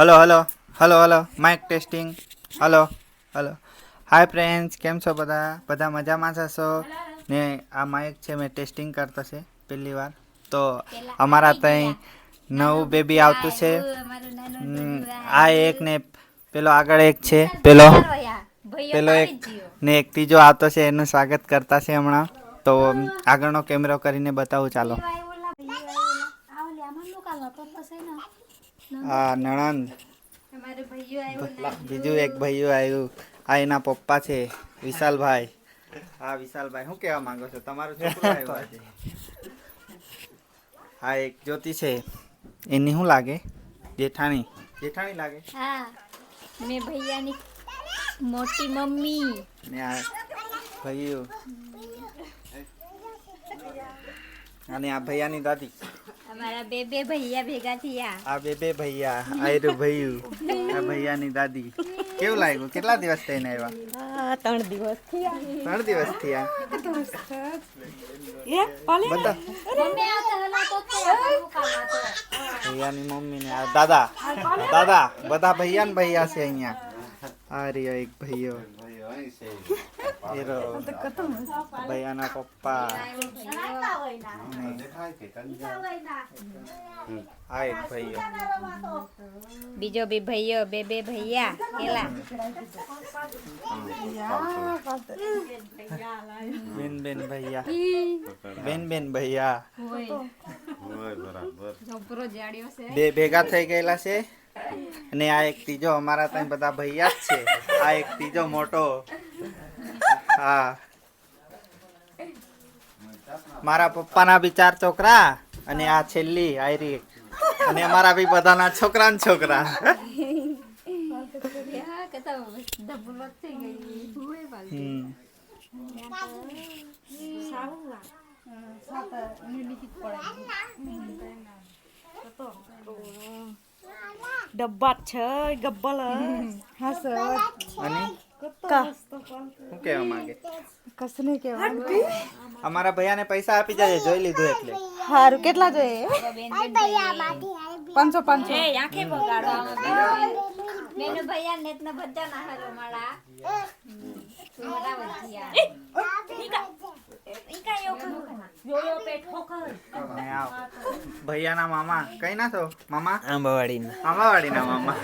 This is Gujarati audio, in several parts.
Hello hello hello hello mike testing hello hello hi friends, કેમ છો બધા મજામાં જશો ને? આ માઇક છે મેં ટેસ્ટિંગ કરતો છે પહેલી વાર. તો અમારા ત્યાં નવું બેબી આવતું છે. આ એક ને પેલો આગળ એક છે, પેલો એક ને એક ત્રીજો આવતો છે. એનું સ્વાગત કરતા છે હમણાં. તો આગળનો કેમેરો કરીને બતાવું, ચાલો. આ નણંદ, બીજું એક ભાઈઓ આવ્યું. આ એના પપ્પા છે, વિશાલભાઈ. હા વિશાલભાઈ, શું કહેવા માંગો છો? તમારું છોકરું આવ્યું આજે. હા એક જ્યોતિ છે, એની શું લાગે? જેઠાણી. જેઠાણી લાગે. હા, મેં ભૈયાની મોટી મમ્મી ને આ ભાઈઓ અને આ ભૈયાની દાદી. અમારા બે ભૈયા ભેગા થયા. આ બે ભૈયા, આ ભૈયું, આ ભૈયાની દાદી. કેવું લાગ્યું? કેટલા દિવસ થઈને આવ્યા? 3 દિવસ થયા. 3 દિવસ થયા. બધા ભૈયાની મમ્મી ને આ દાદા દાદા બધા ભૈયા ને ભૈયા છે અહીંયા. આ રહ્યો એક ભૈયો, ભૈયાના પપ્પા. આ એક ભૈયો, બીજો બી ભૈયો, બે ભૈયા કેલા. બેન ભૈયા, બેન ભૈયા બે ભેગા થઈ ગયેલા છે. અને આ એક ત્રીજો, અમારા ત્યાં બધા ભૈયા જ છે. આ એક ત્રીજો મોટો. હા, મારા પપ્પાના બી 4 છોકરા અને આ છેલ્લી આયરી. અને અમારા બી બધાના છોકરા ને છોકરા. ડબ્બા છે ગબ્બલ હસ અને શું કહેવા માંગે? કશું નહીં કહેવાનું. અમારા ભૈયાને પૈસા આપી જાય, જોઈ લીધું એટલે. સારું, કેટલા જોઈએ? 500 આંખે બગાડો મેનુ ભૈયા નેત ના બધા ના હારો માળા સુમરા વધિયા ઈ કાયો યોયો પેટ હોકર. ભૈયાના મામા કઈ ના છો? મામા આંબાવાડીના. આંબાવાડીના મામા.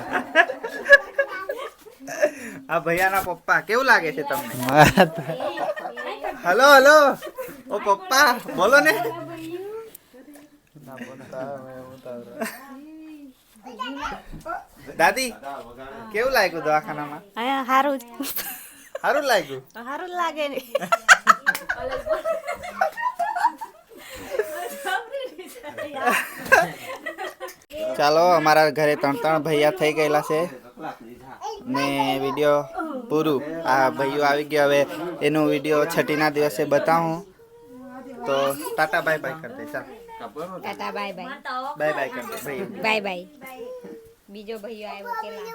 આ ભૈયાના પપ્પા. કેવું લાગે છે તમને? હલો હલો, ઓ પપ્પા બોલો ને. દાદી, કેવું લાગ્યું દવાખાનામાં? સારું સારું લાગ્યું. સારું લાગે ને. ચાલો, અમારા ઘરે 3 ભૈયા થઈ ગયેલા છે ને વિડીયો પૂરું. આ ભાઈઓ આવી ગયા. હવે એનું વિડીયો છઠ્ઠીના દિવસે બતાવું. તો ટાટા બાય બાય કરી દે. ચાલ Tata bye bye bye bye કરી દે ભાઈ. Bye bye. બીજો ભૈયો આવ્યો કેલા.